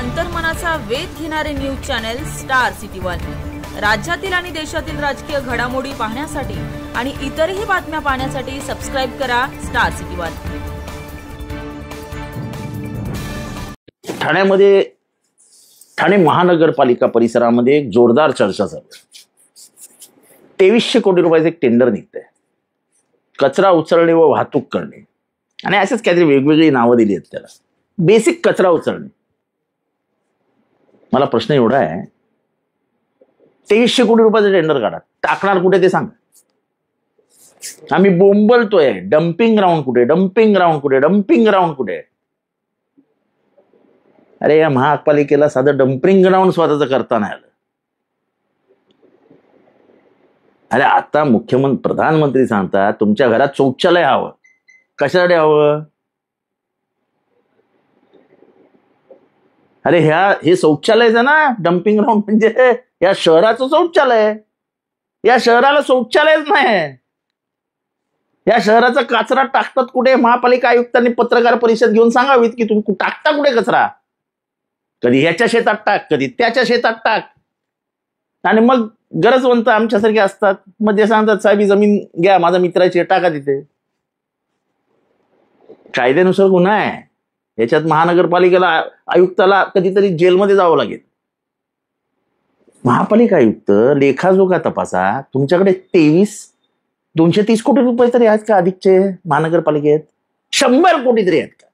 अंतर्मनाचा वेध घेणारे news channel star city one. राज्यातील आणि देशातील राजकीय घडामोडी पाहण्यासाठी आणि इतरही बातम्या पाहण्यासाठी सबस्क्राइब करा स्टार सिटी वन। ठाणे महानगरपालिका परिसरामध्ये एक जोरदार चर्चा चालू आहे। 2300 कोटी रुपयाचे एक टेंडर निघतंय, कचरा उचलणे व वाहतूक करणे आणि असेच काहीतरी वेगवेगळी नावं दिली आहेत त्याला। बेसिक कचरा उचलणे। मला प्रश्न एवढा आहे, 2300 कोटी रुपयाचं टेंडर काढा, टाकणार कुठे ते सांगा। आम्ही बोंबलतोय, डम्पिंग ग्राउंड कुठे, डम्पिंग ग्राउंड कुठे, डम्पिंग ग्राउंड कुठे। अरे या महापालिकेला साधं डम्पिंग ग्राउंड स्वतःच करता नाही आलं। अरे आता प्रधानमंत्री सांगतात तुमच्या घरात शौचालय हवं, कशासाठी हवं? अरे हे शौचालयच ना डम्पिंग ग्राउंड, म्हणजे या शहराचं शौचालय। या शहराला शौचालयच नाही, या शहराचा कचरा टाकतात कुठे? महापालिका आयुक्तांनी पत्रकार परिषद घेऊन सांगावीत की तुम्ही टाकता कुठे कचरा। कधी ह्याच्या शेतात टाक, कधी त्याच्या शेतात टाक, आणि मग गरजवंत आमच्यासारखे असतात, मग ते सांगतात साहेब ही जमीन घ्या, माझा मित्राची टाका तिथे। कायद्यानुसार गुन्हा आहे, याच्यात महानगरपालिकेला आयुक्ताला कधीतरी जेलमध्ये जावं लागेल। महापालिका आयुक्त लेखाजोखा तपासा, तुमच्याकडे 230 कोटी रुपये तरी आहेत का अधिकचे महानगरपालिकेत? 100 कोटी तरी आहेत का?